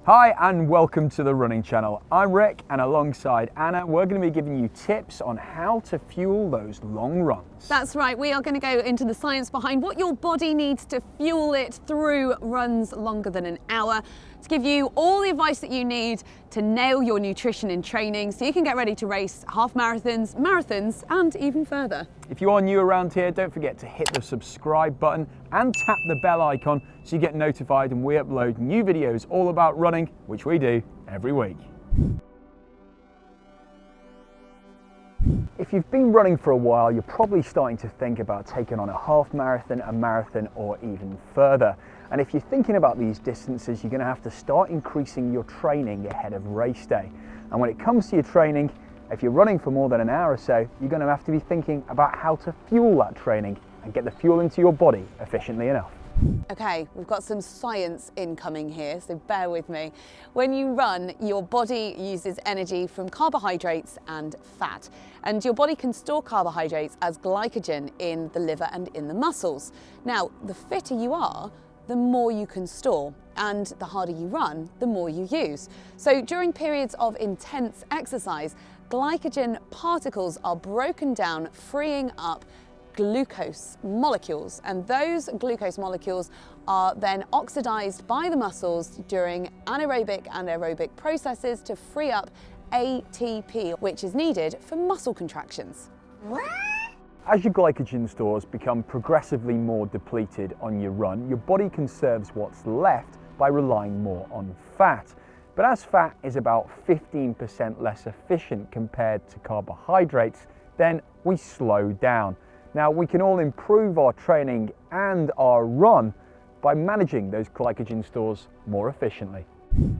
Hi and welcome to the running channel. I'm Rick and alongside Anna we're going to be giving you tips on how to fuel those long runs. That's right, we are going to go into the science behind what your body needs to fuel it through runs longer than an hour, to give you all the advice that you need to nail your nutrition in training so you can get ready to race half marathons, marathons and even further. If you are new around here, don't forget to hit the subscribe button and tap the bell icon so you get notified when we upload new videos all about running, which we do every week. If you've been running for a while, you're probably starting to think about taking on a half marathon, a marathon, or even further. And if you're thinking about these distances, you're going to have to start increasing your training ahead of race day. And when it comes to your training, if you're running for more than an hour or so, you're going to have to be thinking about how to fuel that training and get the fuel into your body efficiently enough. Okay, we've got some science incoming here, so bear with me. When you run, your body uses energy from carbohydrates and fat, and your body can store carbohydrates as glycogen in the liver and in the muscles. Now, the fitter you are, the more you can store, and the harder you run, the more you use. So during periods of intense exercise, glycogen particles are broken down, freeing up glucose molecules, and those glucose molecules are then oxidized by the muscles during anaerobic and aerobic processes to free up ATP, which is needed for muscle contractions. As your glycogen stores become progressively more depleted on your run, your body conserves what's left by relying more on fat. But as fat is about 15% less efficient compared to carbohydrates, then we slow down. Now, we can all improve our training and our run by managing those glycogen stores more efficiently.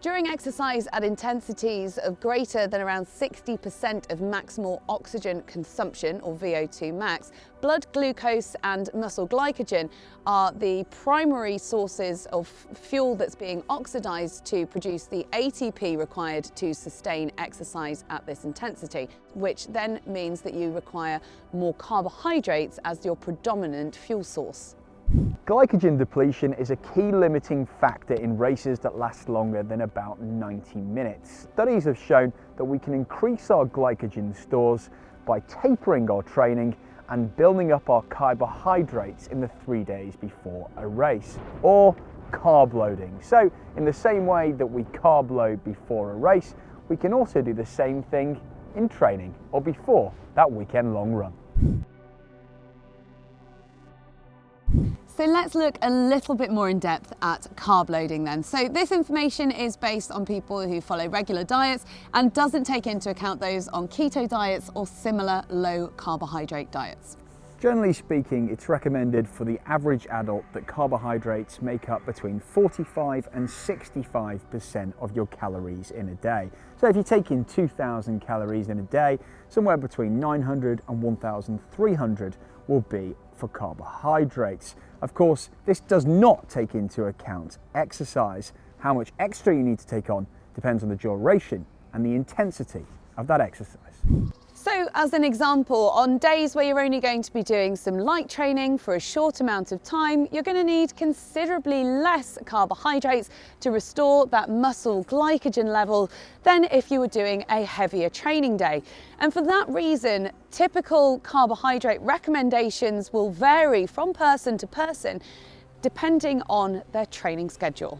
During exercise at intensities of greater than around 60% of maximal oxygen consumption, or VO2 max, blood glucose and muscle glycogen are the primary sources of fuel that's being oxidized to produce the ATP required to sustain exercise at this intensity, which then means that you require more carbohydrates as your predominant fuel source. Glycogen depletion is a key limiting factor in races that last longer than about 90 minutes. Studies have shown that we can increase our glycogen stores by tapering our training and building up our carbohydrates in the 3 days before a race, or carb loading. So in the same way that we carb load before a race, we can also do the same thing in training or before that weekend long run. So let's look a little bit more in depth at carb loading then. So this information is based on people who follow regular diets and doesn't take into account those on keto diets or similar low carbohydrate diets. Generally speaking, it's recommended for the average adult that carbohydrates make up between 45 and 65% of your calories in a day. So if you take in 2,000 calories in a day, somewhere between 900 and 1,300 will be for carbohydrates. Of course, this does not take into account exercise. How much extra you need to take on depends on the duration and the intensity of that exercise. So as an example, on days where you're only going to be doing some light training for a short amount of time, you're going to need considerably less carbohydrates to restore that muscle glycogen level than if you were doing a heavier training day. And for that reason, typical carbohydrate recommendations will vary from person to person depending on their training schedule.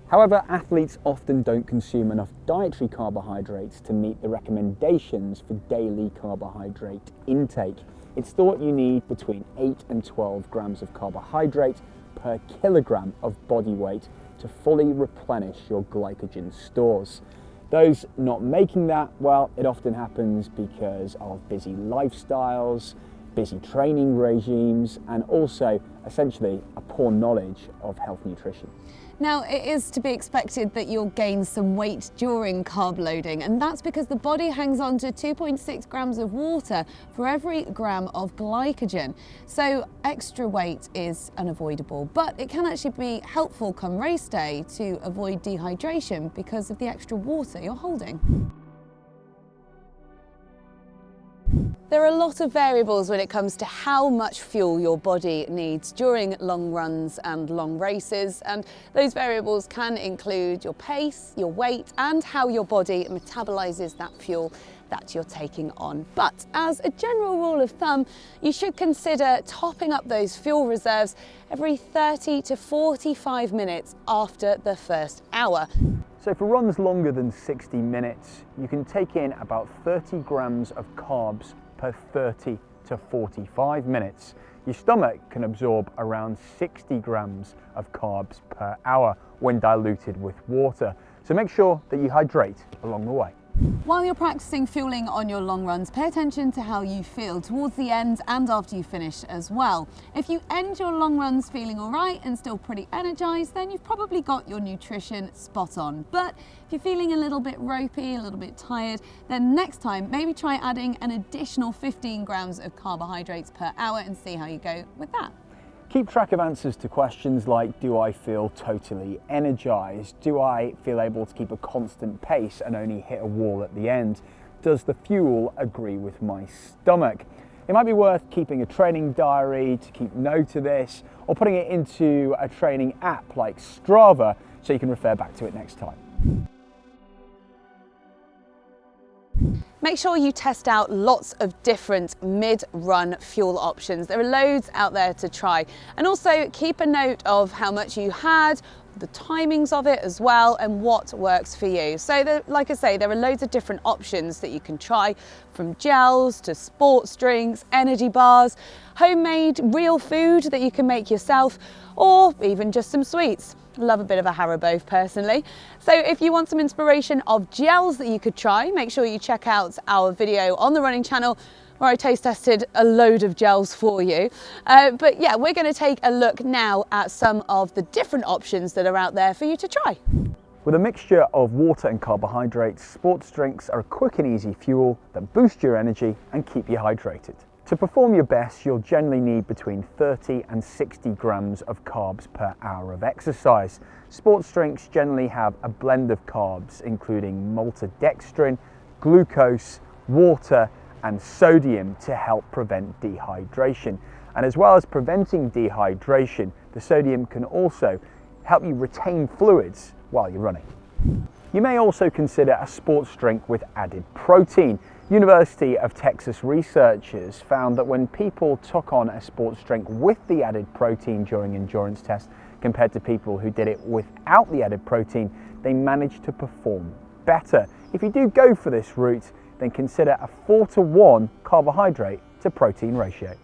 However, athletes often don't consume enough dietary carbohydrates to meet the recommendations for daily carbohydrate intake. It's thought you need between 8 and 12 grams of carbohydrate per kilogram of body weight to fully replenish your glycogen stores. Those not making that, well, it often happens because of busy lifestyles, busy training regimes, and also essentially a poor knowledge of health nutrition. Now, it is to be expected that you'll gain some weight during carb loading, and that's because the body hangs on to 2.6 grams of water for every gram of glycogen. So extra weight is unavoidable, but it can actually be helpful come race day to avoid dehydration because of the extra water you're holding. There are a lot of variables when it comes to how much fuel your body needs during long runs and long races, and those variables can include your pace, your weight, and how your body metabolizes that fuel that you're taking on. But as a general rule of thumb, you should consider topping up those fuel reserves every 30 to 45 minutes after the first hour. So for runs longer than 60 minutes, you can take in about 30 grams of carbs per 30 to 45 minutes. Your stomach can absorb around 60 grams of carbs per hour when diluted with water. So make sure that you hydrate along the way. While you're practicing fueling on your long runs, pay attention to how you feel towards the end and after you finish as well. If you end your long runs feeling all right and still pretty energized, then you've probably got your nutrition spot on. But if you're feeling a little bit ropey, a little bit tired, then next time maybe try adding an additional 15 grams of carbohydrates per hour and see how you go with that. Keep track of answers to questions like, do I feel totally energized? Do I feel able to keep a constant pace and only hit a wall at the end? Does the fuel agree with my stomach? It might be worth keeping a training diary to keep note of this, or putting it into a training app like Strava so you can refer back to it next time. Make sure you test out lots of different mid-run fuel options. There are loads out there to try. And also keep a note of how much you had, the timings of it as well, and what works for you. So like I say, there are loads of different options that you can try, from gels to sports drinks, energy bars, homemade real food that you can make yourself, or even just some sweets. Love a bit of a Haribo personally. So if you want some inspiration of gels that you could try, make sure you check out our video on the running channel where I taste tested a load of gels for you. But yeah, we're going to take a look now at some of the different options that are out there for you to try. With a mixture of water and carbohydrates, sports drinks are a quick and easy fuel that boost your energy and keep you hydrated. To perform your best, you'll generally need between 30 and 60 grams of carbs per hour of exercise. Sports drinks generally have a blend of carbs, including maltodextrin, glucose, water, and sodium to help prevent dehydration. And as well as preventing dehydration, the sodium can also help you retain fluids while you're running. You may also consider a sports drink with added protein. University of Texas researchers found that when people took on a sports drink with the added protein during endurance tests compared to people who did it without the added protein, they managed to perform better. If you do go for this route, then consider a 4-to-1 carbohydrate to protein ratio.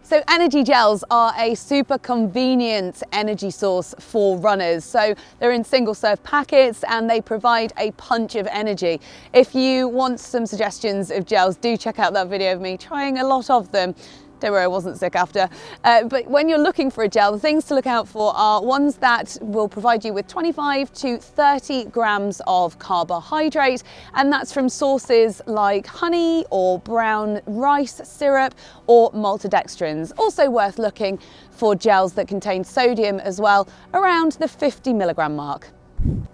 So energy gels are a super convenient energy source for runners. So they're in single serve packets and they provide a punch of energy. If you want some suggestions of gels, do check out that video of me trying a lot of them. Don't worry, I wasn't sick after. But when you're looking for a gel, the things to look out for are ones that will provide you with 25 to 30 grams of carbohydrate, and that's from sources like honey or brown rice syrup or maltodextrins. Also worth looking for gels that contain sodium as well, around the 50 milligram mark.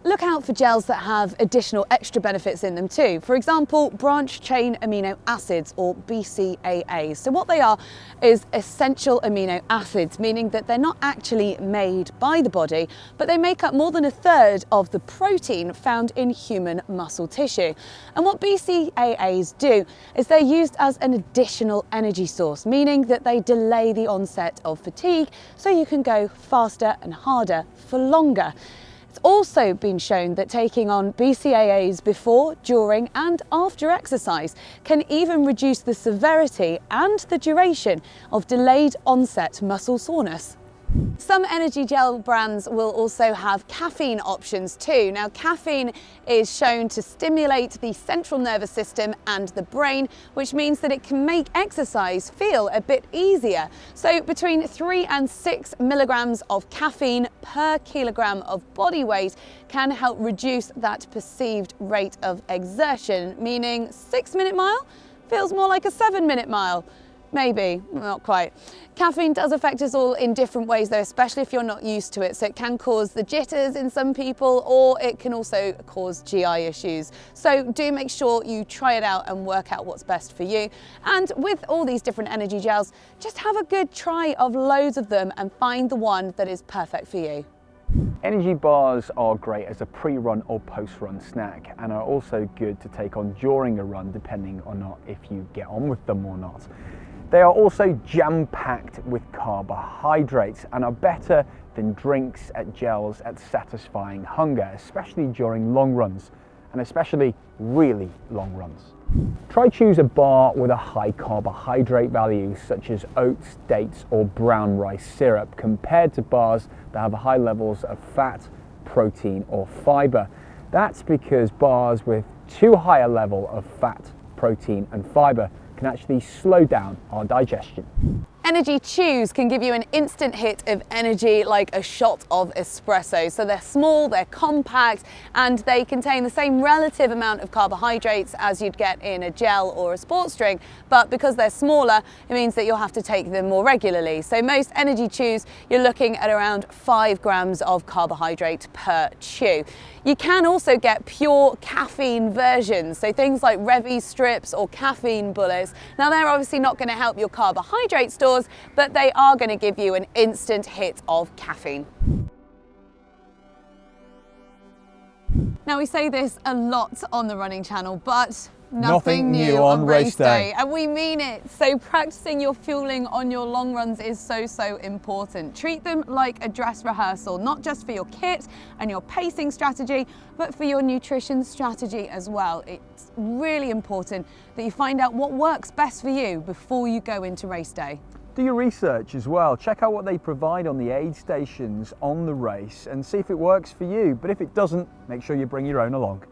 Look out for gels that have additional extra benefits in them too. For example, branched chain amino acids, or BCAAs. So what they are is essential amino acids, meaning that they're not actually made by the body, but they make up more than a third of the protein found in human muscle tissue. And what BCAAs do is they're used as an additional energy source, meaning that they delay the onset of fatigue so you can go faster and harder for longer. It's also been shown that taking on BCAAs before, during and after exercise can even reduce the severity and the duration of delayed onset muscle soreness. Some energy gel brands will also have caffeine options too. Now, caffeine is shown to stimulate the central nervous system and the brain, which means that it can make exercise feel a bit easier. So between 3 and 6 milligrams of caffeine per kilogram of body weight can help reduce that perceived rate of exertion, meaning 6-minute mile feels more like a 7-minute mile. Maybe, not quite. Caffeine does affect us all in different ways though, especially if you're not used to it. So it can cause the jitters in some people, or it can also cause GI issues. So do make sure you try it out and work out what's best for you. And with all these different energy gels, just have a good try of loads of them and find the one that is perfect for you. Energy bars are great as a pre-run or post-run snack, and are also good to take on during a run depending on not if you get on with them or not. They are also jam-packed with carbohydrates and are better than drinks at gels at satisfying hunger, especially during long runs, and especially really long runs. Try choose a bar with a high carbohydrate value such as oats, dates or brown rice syrup, compared to bars that have high levels of fat, protein or fibre. That's because bars with too high a level of fat, protein and fibre can actually slow down our digestion. Energy chews can give you an instant hit of energy like a shot of espresso. So they're small, they're compact, and they contain the same relative amount of carbohydrates as you'd get in a gel or a sports drink, but because they're smaller, it means that you'll have to take them more regularly. So most energy chews, you're looking at around 5 grams of carbohydrate per chew. You can also get pure caffeine versions, so things like Revy strips or caffeine bullets. Now they're obviously not going to help your carbohydrate stores, but they are going to give you an instant hit of caffeine. Now we say this a lot on the running channel, but nothing new on race day. And we mean it. So practicing your fueling on your long runs is so important. Treat them like a dress rehearsal, not just for your kit and your pacing strategy, but for your nutrition strategy as well. It's really important that you find out what works best for you before you go into race day. Do your research as well. Check out what they provide on the aid stations on the race and see if it works for you. But if it doesn't, make sure you bring your own along.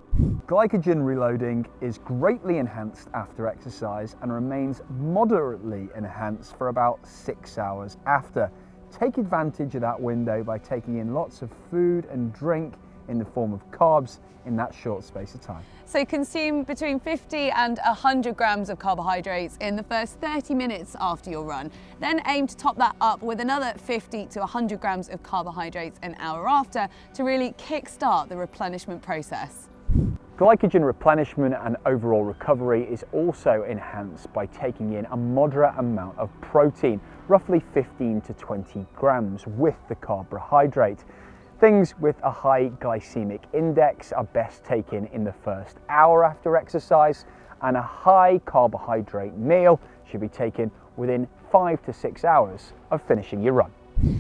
Glycogen reloading is greatly enhanced after exercise and remains moderately enhanced for about 6 hours after. Take advantage of that window by taking in lots of food and drink in the form of carbs in that short space of time. So consume between 50 and 100 grams of carbohydrates in the first 30 minutes after your run. Then aim to top that up with another 50 to 100 grams of carbohydrates an hour after to really kickstart the replenishment process. Glycogen replenishment and overall recovery is also enhanced by taking in a moderate amount of protein, roughly 15 to 20 grams with the carbohydrate. Things with a high glycemic index are best taken in the first hour after exercise, and a high carbohydrate meal should be taken within 5 to 6 hours of finishing your run.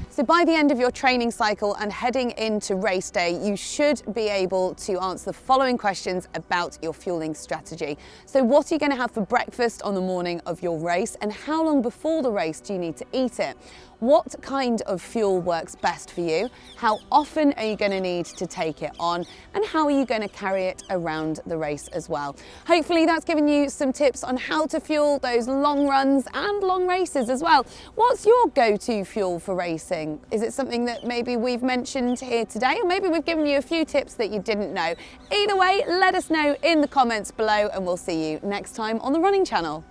So by the end of your training cycle and heading into race day, you should be able to answer the following questions about your fueling strategy. So what are you going to have for breakfast on the morning of your race, and how long before the race do you need to eat it? What kind of fuel works best for you? How often are you going to need to take it on? And how are you going to carry it around the race as well? Hopefully that's given you some tips on how to fuel those long runs and long races as well. What's your go-to fuel for racing? Is it something that maybe we've mentioned here today, or maybe we've given you a few tips that you didn't know? Either way, let us know in the comments below, and we'll see you next time on the Running Channel.